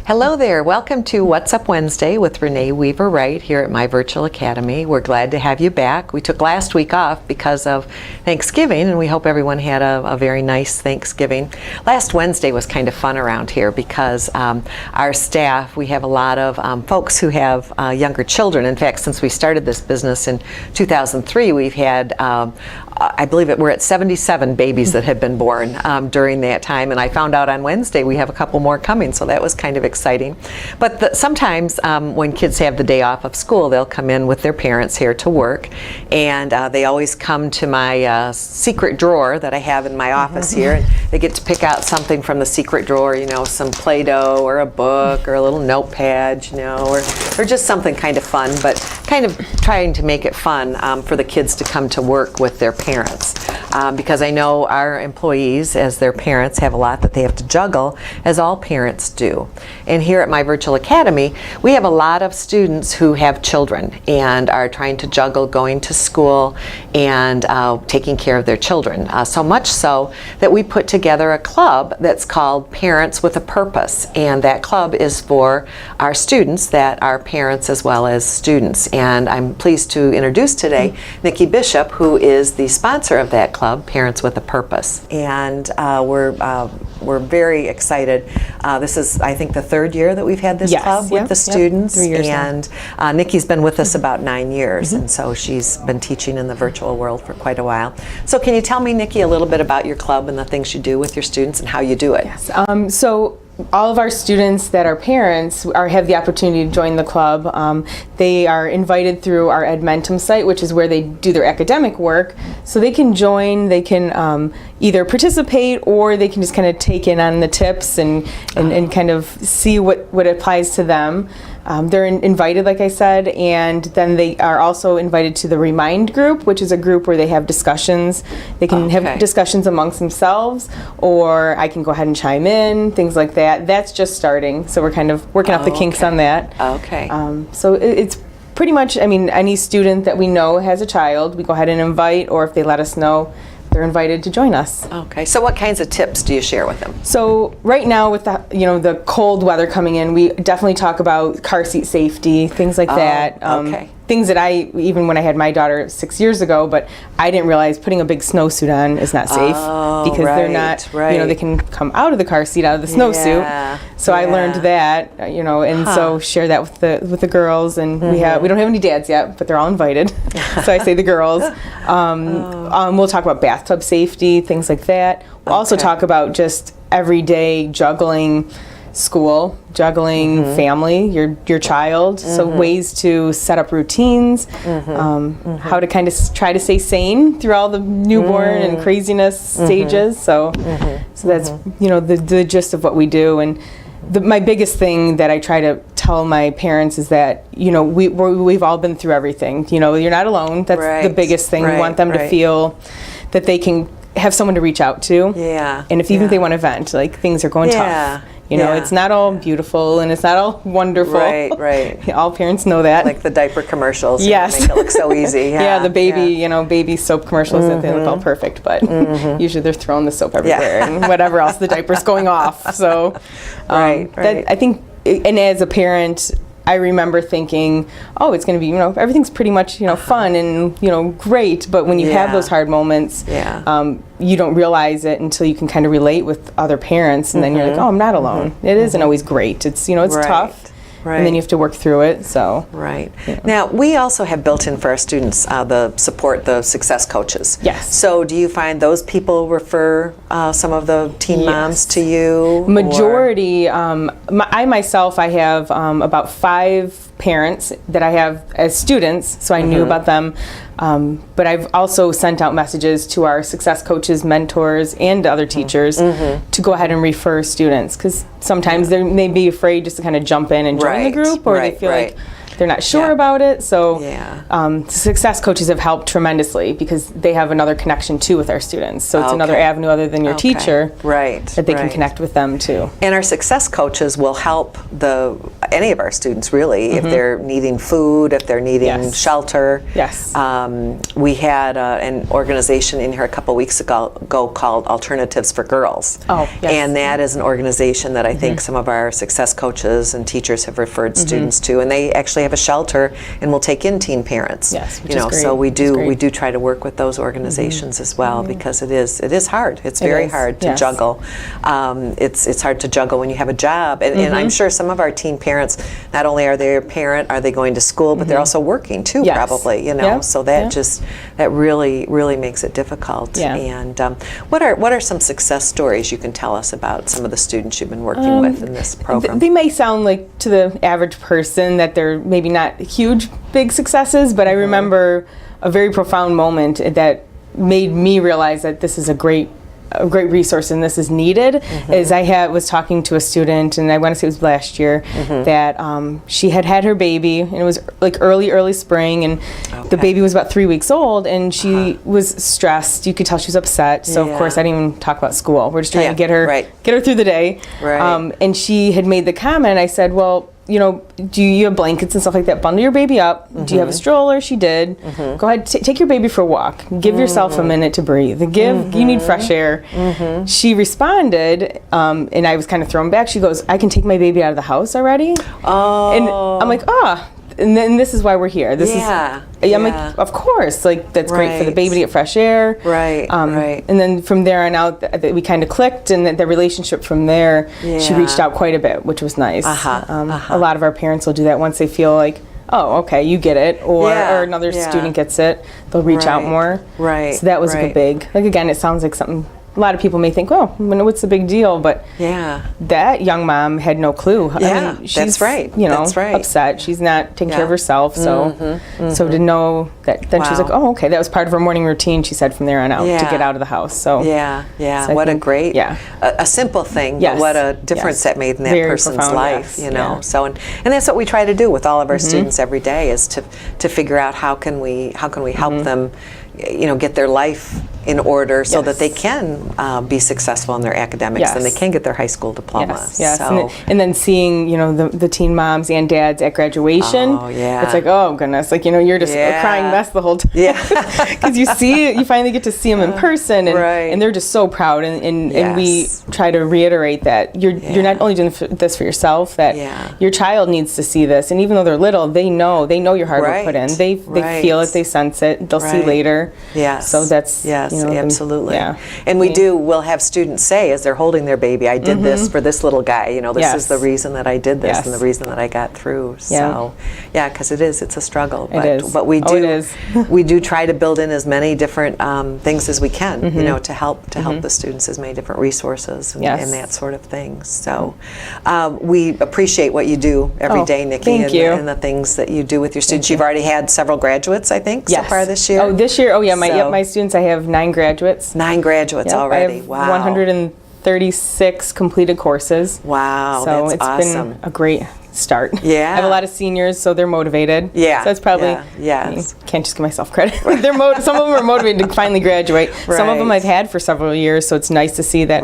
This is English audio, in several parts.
Hello there. Welcome to What's Up Wednesday with Renee Weaver-Wright here at My Virtual Academy. We're glad to have you back. We took last week off because of Thanksgiving, and we hope everyone had a very nice Thanksgiving. Last Wednesday was kind of fun around here because our staff, we have a lot of folks who have younger children. In fact, since we started this business in 2003, we've had, I believe we're at 77 babies that have been born during that time, and I found out on Wednesday we have a couple more coming, so that was kind of exciting. But sometimes when kids have the day off of school, they'll come in with their parents here to work, and they always come to my secret drawer that I have in my office here, and they get to pick out something from the secret drawer, you know, some Play-Doh or a book or a little notepad, you know, or just something kind of fun, but kind of trying to make it fun for the kids to come to work with their parents. Because I know our employees, as their parents, have a lot that they have to juggle, as all parents do. And here at My Virtual Academy, we have a lot of students who have children and are trying to juggle going to school and taking care of their children. So much so that we put together a club that's called Parents with a Purpose. And that club is for our students that are parents as well as students. And I'm pleased to introduce today Nikki Bishop, who is the sponsor of that club, Parents with a Purpose. And we're very excited. This is, I think, the third year that we've had this club with the students. 3 years and Nikki's been with us about 9 years, and so she's been teaching in the virtual world for quite a while. So can you tell me, Nikki, a little bit about your club and the things you do with your students and how you do it? Yes. So all of our students that are parents have the opportunity to join the club. They are invited through our Edmentum site, which is where they do their academic work. So they can join, they can either participate, or they can just kind of take in on the tips and kind of see what applies to them. They're invited, like I said, and then they are also invited to the Remind group, which is a group where they have discussions. They can have discussions amongst themselves, or I can go ahead and chime in, things like that. That's just starting, so we're kind of working out the kinks on that. So it's pretty much, I mean, any student that we know has a child, we go ahead and invite, or if they let us know, they're invited to join us. Okay, so what kinds of tips do you share with them? So right now with the cold weather coming in, we definitely talk about car seat safety, things like that. Things that even when I had my daughter 6 years ago, but I didn't realize putting a big snowsuit on is not safe because they're not, they can come out of the car seat, out of the snowsuit. So I learned that, and so share that with the girls, and we don't have any dads yet, but they're all invited. So I say the girls. We'll talk about bathtub safety, things like that. We'll also talk about just everyday juggling school, juggling family, your child, so ways to set up routines, how to kind of try to stay sane through all the newborn and craziness stages. So that's the gist of what we do. And my biggest thing that I try to tell my parents is that we've all been through everything. You're not alone. That's the biggest thing. We want them to feel that they can have someone to reach out to. And if even if they want to vent, like things are going tough. It's not all beautiful and it's not all wonderful. All parents know that. Like the diaper commercials. Yes. Make it look so easy. The baby, baby soap commercials that they look all perfect, but usually they're throwing the soap everywhere and whatever else, the diaper's going off. So I think, and as a parent, I remember thinking, oh, it's going to be, everything's pretty much, fun and, great. But when you have those hard moments, you don't realize it until you can kind of relate with other parents. And then you're like, oh, I'm not alone. It isn't always great. It's, it's tough. And then you have to work through it. So Now, we also have built in for our students the success coaches. So do you find those people refer some of the teen moms to you? Majority. I myself, I have about 5 parents that I have as students, so I knew about them. But I've also sent out messages to our success coaches, mentors, and other teachers to go ahead and refer students, because sometimes they may be afraid just to kind of jump in and join the group, or they feel like they're not sure about it. So Yeah. success coaches have helped tremendously because they have another connection too with our students. So it's another avenue other than your teacher, right, that they can connect with them too. And our success coaches will help any of our students really if they're needing food, if they're needing shelter. Yes. We had an organization in here a couple weeks ago called Alternatives for Girls. Oh, yes. And that is an organization that I think some of our success coaches and teachers have referred students to, and they actually have a shelter and will take in teen parents. Yes, which you know, is great. so we do try to work with those organizations as well because it is hard. It's very hard to juggle. It's hard to juggle when you have a job, and I'm sure some of our teen parents, not only are they a parent, are they going to school, but they're also working too, probably. You know, so that that really makes it difficult. And what are some success stories you can tell us about some of the students you've been working with in this program? They may sound like to the average person that they're maybe not huge, big successes, but I remember a very profound moment that made me realize that this is a great resource and this is needed. Is I was talking to a student, and I want to say it was last year, that she had her baby, and it was like early spring, and the baby was about 3 weeks old, and she was stressed. You could tell she was upset. So of course I didn't even talk about school. We're just trying to get her through the day. And she had made the comment. I said, well, you know, do you have blankets and stuff like that? Bundle your baby up. Do you have a stroller? She did. Go ahead, take your baby for a walk. Give yourself a minute to breathe. You need fresh air. She responded, and I was kind of thrown back. She goes, I can take my baby out of the house already? Oh. And I'm like, and then this is why we're here. I'm like, of course, like that's great for the baby to get fresh air. And then from there on out, we kind of clicked, and the relationship from there, she reached out quite a bit, which was nice. A lot of our parents will do that once they feel like, oh, okay, you get it, or another student gets it, they'll reach out more. So that was a big, like again, it sounds like something a lot of people may think, well, what's the big deal? But that young mom had no clue. I mean, she's, you know, upset. She's not taking care of herself. So, so to know that, then she's like, oh, okay, that was part of her morning routine. She said from there on out to get out of the house. So so what a great, a simple thing, but what a difference that made in that person's life. You know, so and that's what we try to do with all of our students every day, is to figure out how can we help them, you know, get their life in order so that they can be successful in their academics and they can get their high school diploma. So. And then seeing, you know, the teen moms and dads at graduation, it's like, oh goodness, like, you know, you're just a crying mess the whole time. Because you finally get to see them in person, and they're just so proud, and we try to reiterate that you're not only doing this for yourself, that your child needs to see this, and even though they're little, they know your hard work put in. They feel it, they sense it, they'll see later. So that's you know, absolutely. And we'll have students say as they're holding their baby, I did this for this little guy. You know, this is the reason that I did this and the reason that I got through. So because it's a struggle. But we do try to build in as many different things as we can. You know, to help the students, as many different resources and that sort of thing. So we appreciate what you do every day, Nikki, and the things that you do with your students. You've already had several graduates, I think, so far this year. This year. My students, I have 9 graduates. 9 graduates already. I have 136 completed courses. Wow, so that's awesome. Been a great start. I have a lot of seniors, so they're motivated. So it's probably, I mean, can't just give myself credit. Some of them are motivated to finally graduate. Some of them I've had for several years, so it's nice to see that,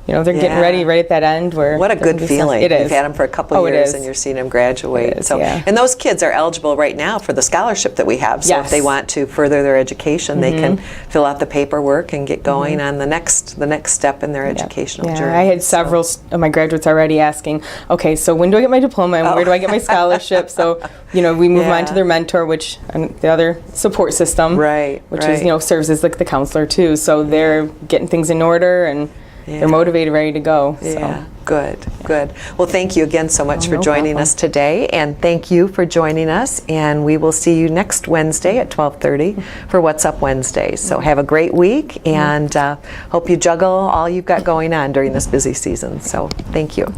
you know, they're getting ready right at that end. What a good feeling. It is. You've had them for a couple years and you're seeing them graduate. And those kids are eligible right now for the scholarship that we have. So if they want to further their education, they can fill out the paperwork and get going on the next step in their educational journey. I had several of my graduates already asking, okay, so when do I get my diploma and where do I get my scholarship? So, you know, we move on to their mentor, which the other support system, which is, you know, serves as like the counselor too. So they're getting things in order and they're motivated, ready to go. So. Good. Well, thank you again so much for joining us today, and thank you for joining us, and we will see you next Wednesday at 12:30 for What's Up Wednesdays. So have a great week, and hope you juggle all you've got going on during this busy season. So thank you.